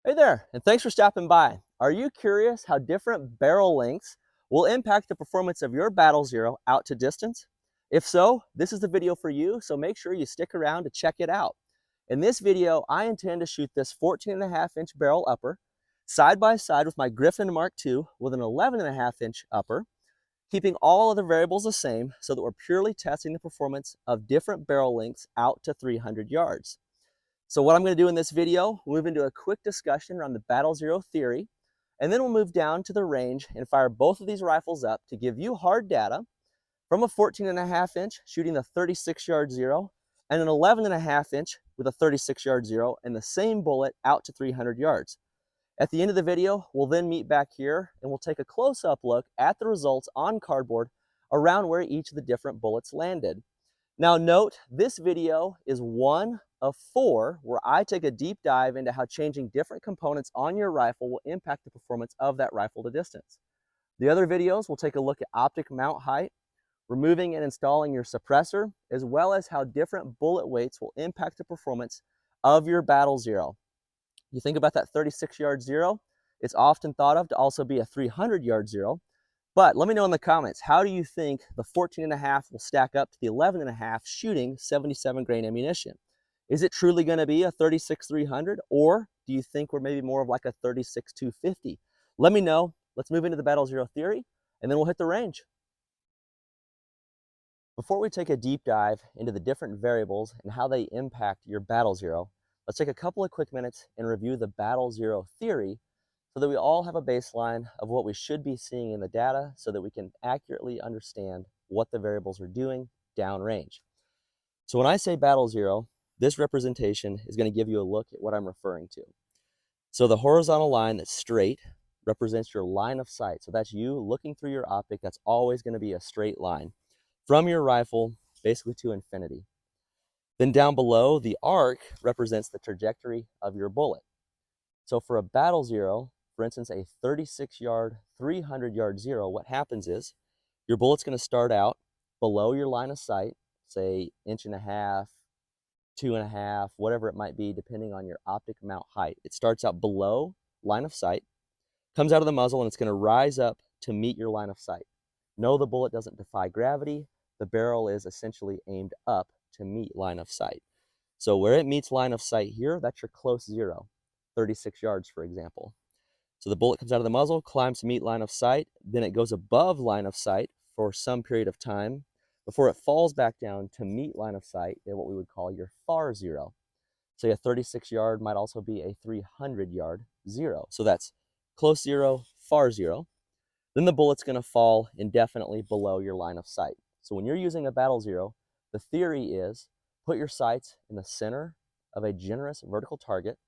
Hey there, and thanks for stopping by. Are you curious how different barrel lengths will impact the performance of your Battle Zero out to distance? If so, this is the video for you, so make sure you stick around to check it out. In this video, I intend to shoot this 14.5-inch barrel upper side by side with my Griffin Mark II with an 11.5-inch upper, keeping all other variables the same so that we're purely testing the performance of different barrel lengths out to 300 yards. So what I'm going to do in this video, we'll move into a quick discussion around the Battle Zero theory, and then we'll move down to the range and fire both of these rifles up to give you hard data from a 14.5-inch shooting the 36-yard zero and an 11.5-inch with a 36-yard zero and the same bullet out to 300 yards. At the end of the video, we'll then meet back here and we'll take a close-up look at the results on cardboard around where each of the different bullets landed. Now note, this video is one of 4 where I take a deep dive into how changing different components on your rifle will impact the performance of that rifle to distance. The other videos will take a look at optic mount height, removing and installing your suppressor, as well as how different bullet weights will impact the performance of your Battle Zero. You think about that 36-yard zero, it's often thought of to also be a 300-yard zero. But let me know in the comments, how do you think the 14.5 will stack up to the 11.5 shooting 77 grain ammunition? Is it truly going to be a 36-300, or do you think we're maybe more of like a 36-250? Let me know. Let's move into the Battle Zero theory, and then we'll hit the range. Before we take a deep dive into the different variables and how they impact your Battle Zero, let's take a couple of quick minutes and review the Battle Zero theory so that we all have a baseline of what we should be seeing in the data so that we can accurately understand what the variables are doing downrange. So when I say Battle Zero, this representation is going to give you a look at what I'm referring to. So the horizontal line that's straight represents your line of sight. So that's you looking through your optic. That's always going to be a straight line from your rifle basically to infinity. Then down below, the arc represents the trajectory of your bullet. So for a Battle Zero, for instance, a 36-yard, 300-yard zero, what happens is your bullet's going to start out below your line of sight, say 1.5 inches, 2.5 inches, whatever it might be, depending on your optic mount height. It starts out below line of sight, comes out of the muzzle, and it's going to rise up to meet your line of sight. No, the bullet doesn't defy gravity. The barrel is essentially aimed up to meet line of sight. So where it meets line of sight here, that's your close zero, 36 yards, for example. So the bullet comes out of the muzzle, climbs to meet line of sight, then it goes above line of sight for some period of time before it falls back down to meet line of sight at what we would call your far zero. So a 36-yard might also be a 300-yard zero. So that's close zero, far zero. Then the bullet's going to fall indefinitely below your line of sight. So when you're using a Battle Zero, the theory is put your sights in the center of a generous vertical target.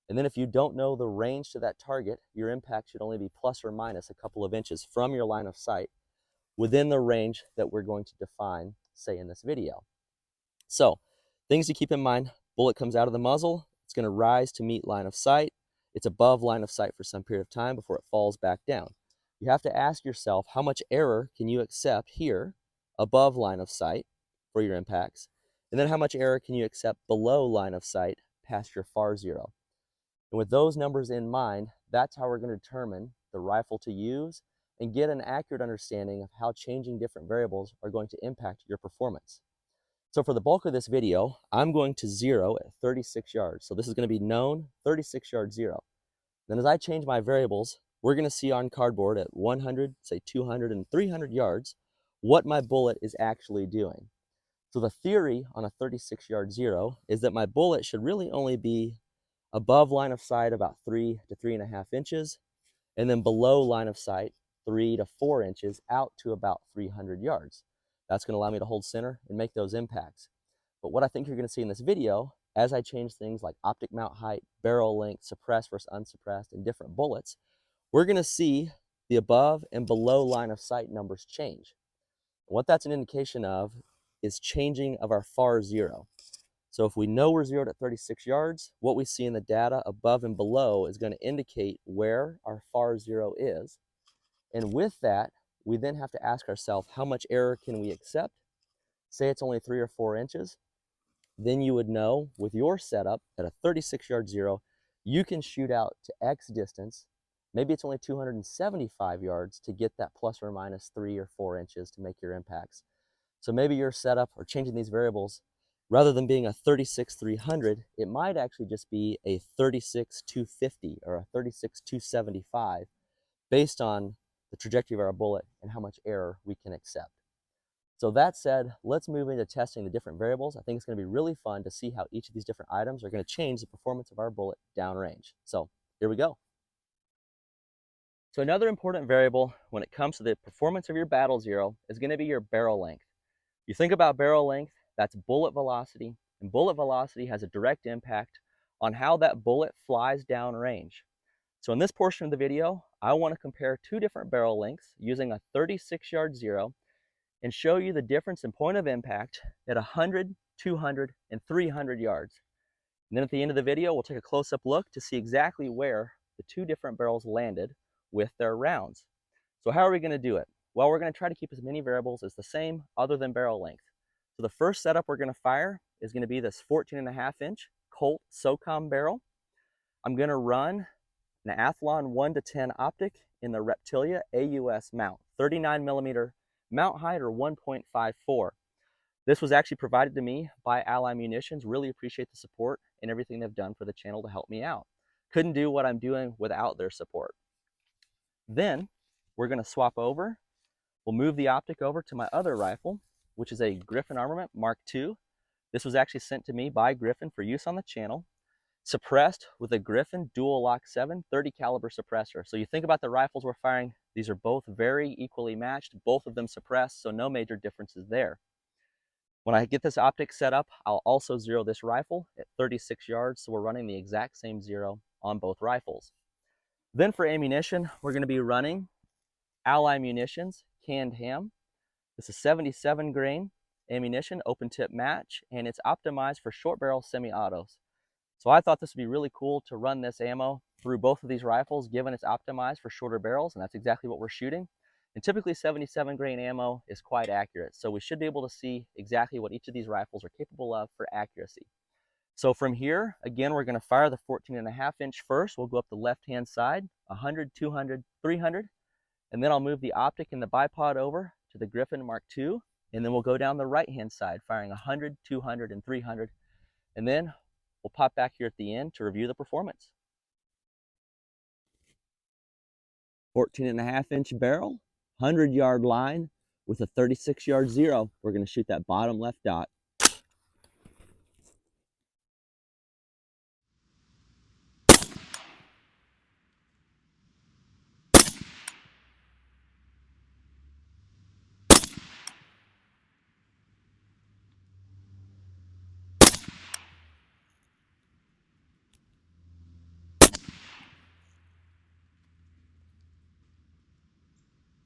And then if you don't know the range to that target, your impact should only be plus or minus a couple of inches from your line of sight within the range that we're going to define, say, in this video. So things to keep in mind: bullet comes out of the muzzle, it's going to rise to meet line of sight. It's above line of sight for some period of time before it falls back down. You have to ask yourself, how much error can you accept here above line of sight for your impacts? And then how much error can you accept below line of sight past your far zero? And with those numbers in mind, that's how we're going to determine the rifle to use and get an accurate understanding of how changing different variables are going to impact your performance. So for the bulk of this video, I'm going to zero at 36 yards. So this is going to be known 36-yard zero. Then as I change my variables, we're going to see on cardboard at 100, say 200, and 300 yards what my bullet is actually doing. So the theory on a 36-yard zero is that my bullet should really only be above line of sight about 3 to 3.5 inches, and then below line of sight 3 to 4 inches out to about 300 yards. That's going to allow me to hold center and make those impacts. But what I think you're going to see in this video, as I change things like optic mount height, barrel length, suppressed versus unsuppressed, and different bullets, we're going to see the above and below line of sight numbers change. And what that's an indication of is changing of our far zero. So if we know we're zeroed at 36 yards, what we see in the data above and below is going to indicate where our far zero is. And with that, we then have to ask ourselves, how much error can we accept? Say it's only 3 or 4 inches. Then you would know with your setup at a 36-yard zero, you can shoot out to X distance. Maybe it's only 275 yards to get that plus or minus 3 or 4 inches to make your impacts. So maybe your setup or changing these variables, rather than being a 36-300, it might actually just be a 36-250 or a 36-275 based on the trajectory of our bullet and how much error we can accept. So that said, let's move into testing the different variables. I think it's going to be really fun to see how each of these different items are going to change the performance of our bullet downrange. So here we go. So another important variable when it comes to the performance of your battle zero is going to be your barrel length. You think about barrel length, that's bullet velocity, and bullet velocity has a direct impact on how that bullet flies downrange. So in this portion of the video, I want to compare two different barrel lengths using a 36-yard zero and show you the difference in point of impact at 100, 200, and 300 yards. And then at the end of the video, we'll take a close-up look to see exactly where the two different barrels landed with their rounds. So how are we going to do it? Well, we're going to try to keep as many variables as the same other than barrel length. So the first setup we're going to fire is going to be this 14.5-inch Colt SOCOM barrel. I'm going to run an Athlon 1-10 Optic in the Reptilia AUS mount, 39mm mount height or 1.54. This was actually provided to me by Ally Munitions. Really appreciate the support and everything they've done for the channel to help me out. Couldn't do what I'm doing without their support. Then we're going to swap over. We'll move the optic over to my other rifle, which is a Griffin armament Mark II. This was actually sent to me by Griffin for use on the channel, suppressed with a Griffin dual lock 7 30 caliber suppressor. So you think about the rifles we're firing, these are both very equally matched, both of them suppressed, so no major differences there. When I get this optic set up, I'll also zero this rifle at 36 yards, so we're running the exact same zero on both rifles. Then for ammunition, we're going to be running Ally Munitions canned ham. This is 77 grain ammunition, open tip match, and it's optimized for short barrel semi-autos. So I thought this would be really cool to run this ammo through both of these rifles, given it's optimized for shorter barrels, and that's exactly what we're shooting. And typically 77 grain ammo is quite accurate, so we should be able to see exactly what each of these rifles are capable of for accuracy. So from here, again, we're going to fire the 14.5-inch first. We'll go up the left-hand side, 100, 200, 300, and then I'll move the optic and the bipod over to the Griffin Mark II, and then we'll go down the right-hand side, firing 100, 200, and 300, and then we'll pop back here at the end to review the performance. 14.5-inch barrel, 100-yard line with a 36-yard zero. We're going to shoot that bottom left dot.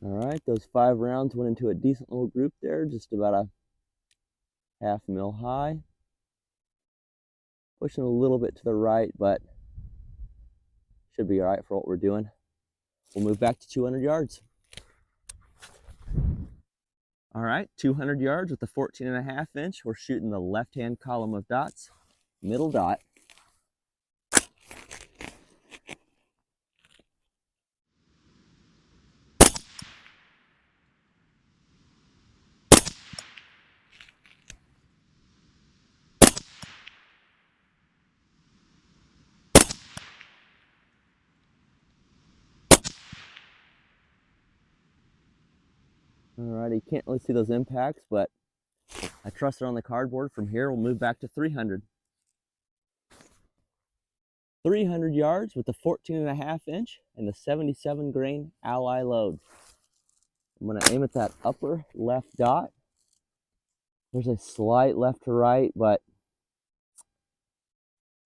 All right, those 5 rounds went into a decent little group there, just about a half mil high. Pushing a little bit to the right, but should be all right for what we're doing. We'll move back to 200 yards. All right, 200 yards with the 14.5-inch. We're shooting the left-hand column of dots, middle dot. All right, you can't really see those impacts, but I trust it on the cardboard. From here, we'll move back to 300. 300 yards with the 14.5-inch and the 77 grain Ally load. I'm going to aim at that upper left dot. There's a slight left to right, but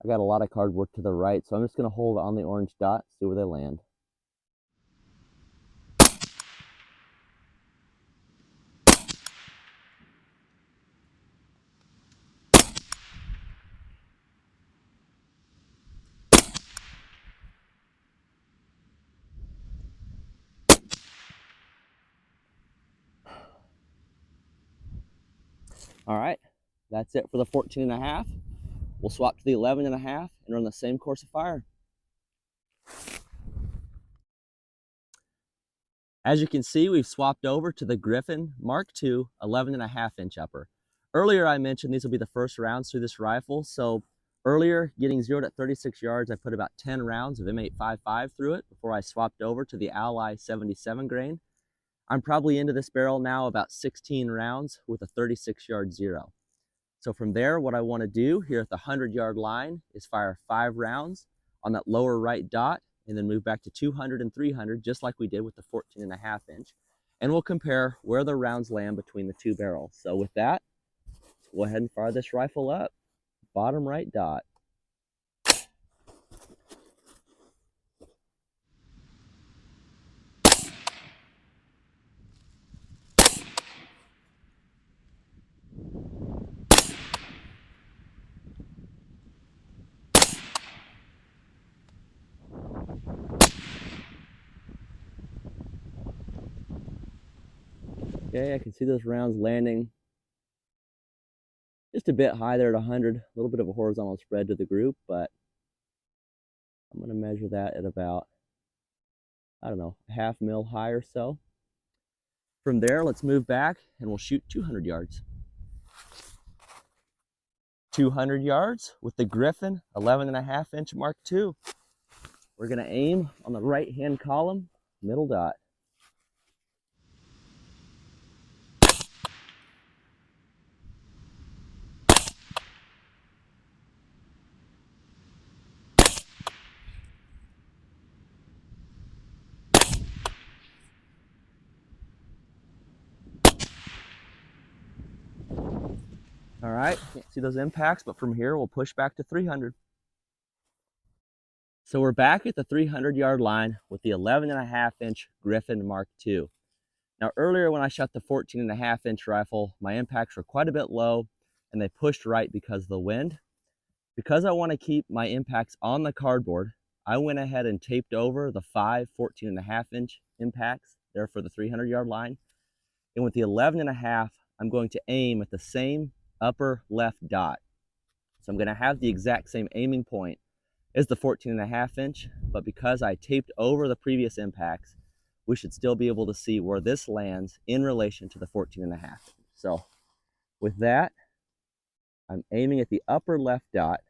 I got a lot of cardboard to the right, so I'm just going to hold on the orange dot, see where they land. All right, that's it for the 14.5. We'll swap to the 11.5 and run the same course of fire. As you can see, we've swapped over to the Griffin Mark II 11.5-inch upper. Earlier I mentioned these will be the first rounds through this rifle, so earlier, getting zeroed at 36 yards, I put about 10 rounds of M855 through it before I swapped over to the Ally 77 grain. I'm probably into this barrel now about 16 rounds with a 36-yard zero. So from there, what I want to do here at the 100-yard line is fire 5 rounds on that lower right dot, and then move back to 200 and 300, just like we did with the 14.5-inch. And we'll compare where the rounds land between the two barrels. So with that, let's go ahead and fire this rifle up. Bottom right dot. Okay, I can see those rounds landing just a bit high there at 100, a little bit of a horizontal spread to the group, but I'm going to measure that at about, I don't know, a half mil high or so. From there, let's move back and we'll shoot 200 yards. 200 yards with the Griffin 11.5-inch Mark II. We're going to aim on the right-hand column, middle dot. All right, can't see those impacts, but from here we'll push back to 300. So we're back at the 300-yard line with the 11.5-inch Griffin Mark II. Now earlier when I shot the 14.5-inch rifle, my impacts were quite a bit low and they pushed right because of the wind. Because I want to keep my impacts on the cardboard, I went ahead and taped over the 5 14.5-inch impacts there for the 300-yard line. And with the 11.5, I'm going to aim at the same upper left dot. So I'm going to have the exact same aiming point as the 14.5-inch, but because I taped over the previous impacts, we should still be able to see where this lands in relation to the 14.5. So with that, I'm aiming at the upper left dot,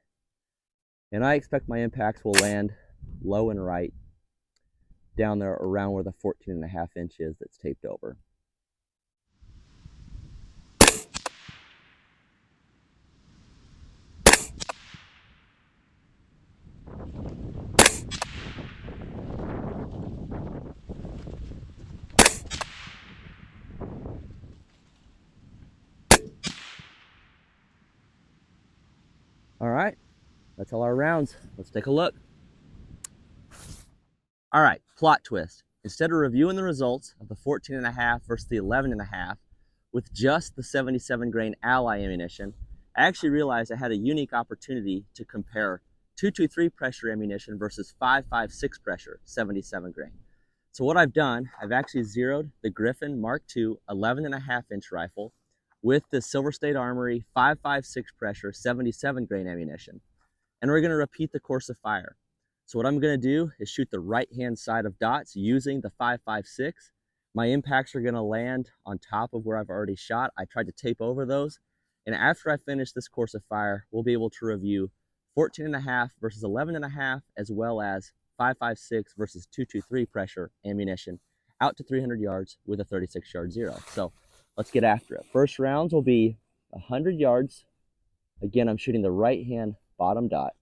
and I expect my impacts will land low and right down there around where the 14.5-inch is that's taped over. All right, that's all our rounds. Let's take a look. All right, plot twist. Instead of reviewing the results of the 14.5 versus the 11.5 with just the 77 grain Ally ammunition, I actually realized I had a unique opportunity to compare 223 pressure ammunition versus 556 pressure 77 grain. So what I've done, I've actually zeroed the Griffin Mark II 11.5-inch rifle with the Silver State Armory 556 pressure 77 grain ammunition. And we're going to repeat the course of fire. So what I'm going to do is shoot the right-hand side of dots using the 556. My impacts are going to land on top of where I've already shot. I tried to tape over those. And after I finish this course of fire, we'll be able to review 14.5 versus 11.5, as well as 556 versus 223 pressure ammunition out to 300 yards with a 36-yard zero. So let's get after it. First rounds will be 100 yards. Again, I'm shooting the right-hand bottom dot.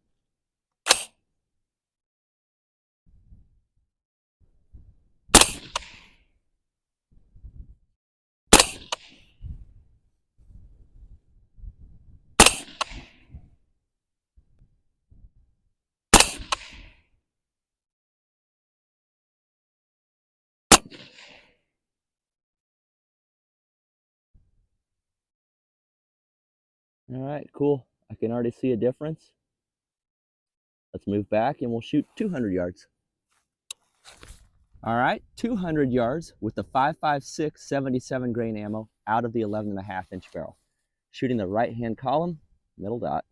All right, cool. I can already see a difference. Let's move back and we'll shoot 200 yards. All right, 200 yards with the 5.56 77 grain ammo out of the 11.5-inch barrel. Shooting the right-hand column, middle dot.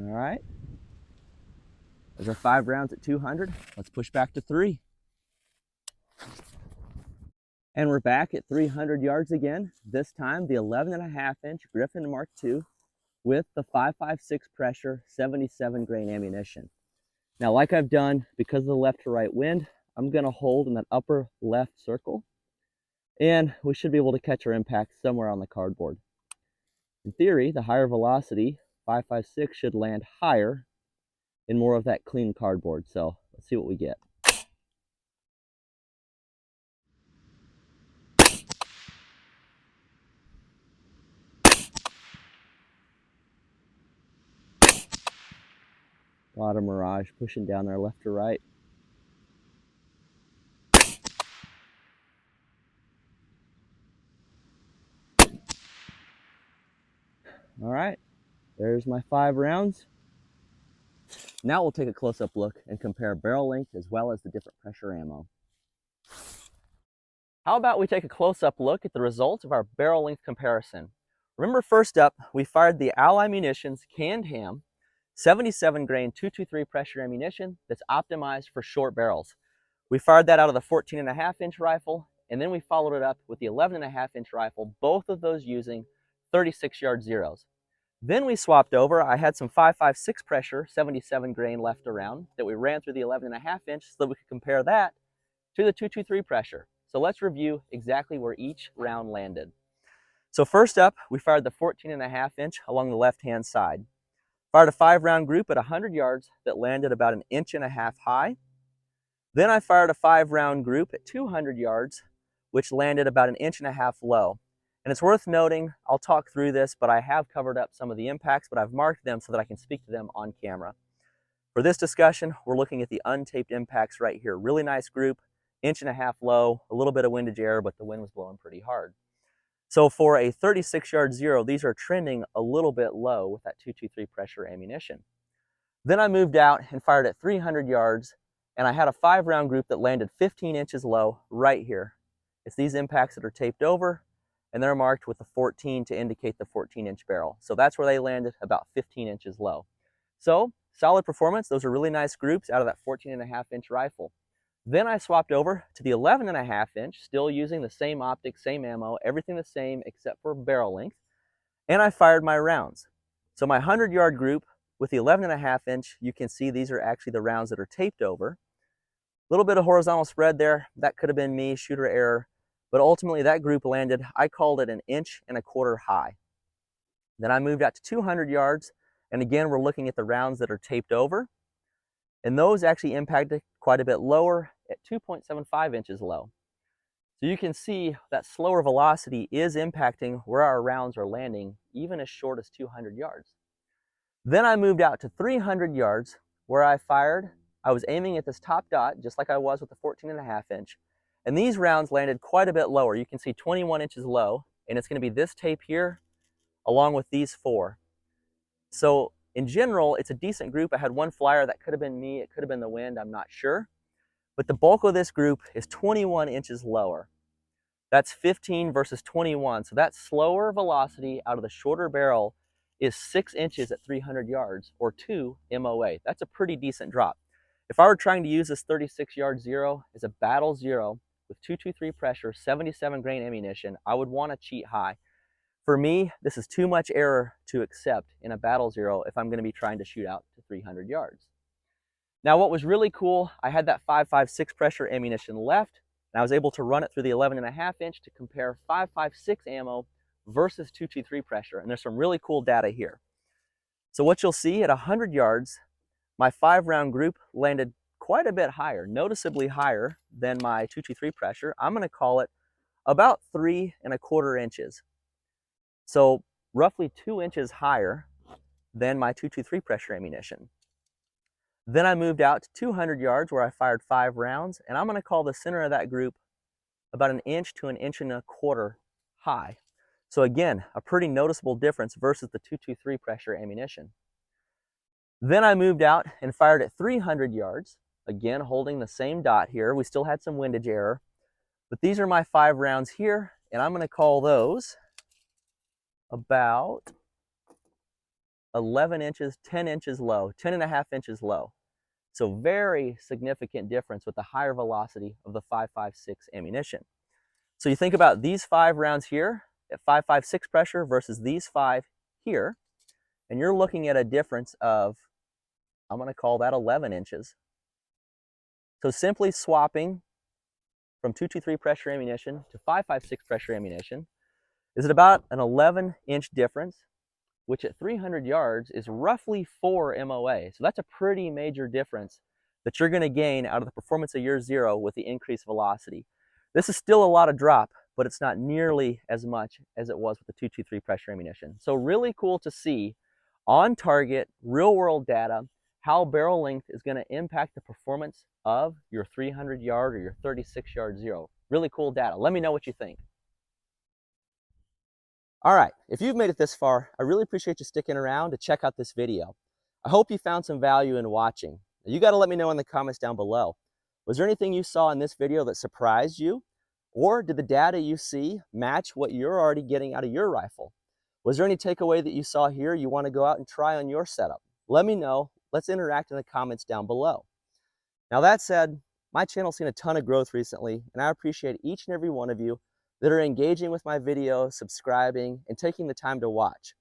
All right. There's our 5 rounds at 200. Let's push back to 3. And we're back at 300 yards again. This time the 11.5-inch Griffin Mark II with the 5.56 pressure 77 grain ammunition. Now, like I've done, because of the left to right wind, I'm going to hold in that upper left circle, and we should be able to catch our impact somewhere on the cardboard. In theory, the higher velocity 5.56 should land higher in more of that clean cardboard. So let's see what we get. A lot of mirage pushing down there left to right. All right, there's my 5 rounds. Now we'll take a close-up look and compare barrel length as well as the different pressure ammo. How about we take a close-up look at the results of our barrel length comparison. Remember, first up, we fired the Ally Munitions canned ham 77 grain 223 pressure ammunition that's optimized for short barrels. We fired that out of the 14.5-inch rifle, and then we followed it up with the 11.5-inch rifle, both of those using 36-yard zeros. Then we swapped over. I had some 5.56 pressure 77 grain left around that we ran through the 11.5-inch so that we could compare that to the 223 pressure. So let's review exactly where each round landed. So first up, we fired the 14.5-inch along the left-hand side. Fired a 5-round group at 100 yards that landed about 1.5 inches high. Then I fired a 5-round group at 200 yards, which landed about 1.5 inches low. And it's worth noting, I'll talk through this, but I have covered up some of the impacts, but I've marked them so that I can speak to them on camera. For this discussion, we're looking at the untaped impacts right here. Really nice group, 1.5 inches low, a little bit of windage error, but the wind was blowing pretty hard. So for a 36-yard zero, these are trending a little bit low with that 223 pressure ammunition. Then I moved out and fired at 300 yards, and I had a 5-round group that landed 15 inches low right here. It's these impacts that are taped over, and they're marked with the 14 to indicate the 14-inch barrel. So that's where they landed, about 15 inches low. So solid performance. Those are really nice groups out of that 14.5-inch rifle. Then I swapped over to the 11.5-inch, still using the same optic, same ammo, everything the same except for barrel length, and I fired my rounds. So my 100-yard group with the 11.5-inch, you can see these are actually the rounds that are taped over. A little bit of horizontal spread there. That could have been me, shooter error. But ultimately that group landed, I called it 1.25 inches high. Then I moved out to 200 yards, and again, we're looking at the rounds that are taped over. And those actually impacted quite a bit lower at 2.75 inches low. So you can see that slower velocity is impacting where our rounds are landing, even as short as 200 yards. Then I moved out to 300 yards where I fired. I was aiming at this top dot, just like I was with the 14.5-inch. And these rounds landed quite a bit lower. You can see 21 inches low, and it's going to be this tape here along with these 4. So in general, it's a decent group. I had one flyer that could have been me, it could have been the wind, I'm not sure. But the bulk of this group is 21 inches lower. That's 15 versus 21. So that slower velocity out of the shorter barrel is 6 inches at 300 yards, or 2 MOA. That's a pretty decent drop. If I were trying to use this 36-yard zero as a battle zero with 223 pressure, 77 grain ammunition, I would want to cheat high. For me, this is too much error to accept in a battle zero if I'm going to be trying to shoot out to 300 yards. Now, what was really cool, I had that 5.56 pressure ammunition left, and I was able to run it through the 11.5-inch to compare 5.56 ammo versus 223 pressure, and there's some really cool data here. So what you'll see at 100 yards, my 5-round group landed quite a bit higher, noticeably higher than my 223 pressure. I'm going to call it about 3.25 inches. So roughly 2 inches higher than my 223 pressure ammunition. Then I moved out to 200 yards where I fired 5 rounds, and I'm going to call the center of that group about 1 inch to 1.25 inches high. So again, a pretty noticeable difference versus the 223 pressure ammunition. Then I moved out and fired at 300 yards, again holding the same dot here. We still had some windage error, but these are my 5 rounds here, and I'm going to call those about 11 inches, 10 inches low, 10.5 inches low. So very significant difference with the higher velocity of the 5.56 ammunition. So you think about these 5 rounds here at 5.56 pressure versus these 5 here, and you're looking at a difference of, I'm going to call that 11 inches. So simply swapping from 223 pressure ammunition to 5.56 pressure ammunition is at about an 11-inch difference, which at 300 yards is roughly 4 MOA. So that's a pretty major difference that you're going to gain out of the performance of your Zero with the increased velocity. This is still a lot of drop, but it's not nearly as much as it was with the 223 pressure ammunition. So really cool to see on target, real world data, how barrel length is going to impact the performance of your 300 yard or your 36 yard Zero. Really cool data. Let me know what you think. All right, if you've made it this far, I really appreciate you sticking around to check out this video. I hope you found some value in watching. You got to let me know in the comments down below. Was there anything you saw in this video that surprised you? Or did the data you see match what you're already getting out of your rifle? Was there any takeaway that you saw here you want to go out and try on your setup? Let me know. Let's interact in the comments down below. Now that said, my channel's seen a ton of growth recently, and I appreciate each and every one of you that are engaging with my videos, subscribing, and taking the time to watch.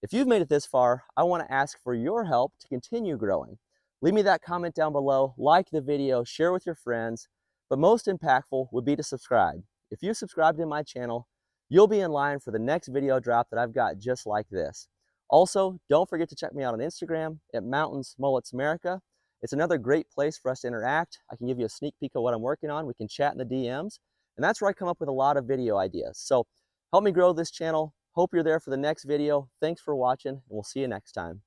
If you've made it this far, I want to ask for your help to continue growing. Leave me that comment down below, like the video, share with your friends, but most impactful would be to subscribe. If you subscribe to my channel, you'll be in line for the next video drop that I've got just like this. Also, don't forget to check me out on Instagram at Mountains Mullets America. It's another great place for us to interact. I can give you a sneak peek of what I'm working on. We can chat in the DMs, and that's where I come up with a lot of video ideas. So help me grow this channel. Hope you're there for the next video. Thanks for watching, and we'll see you next time.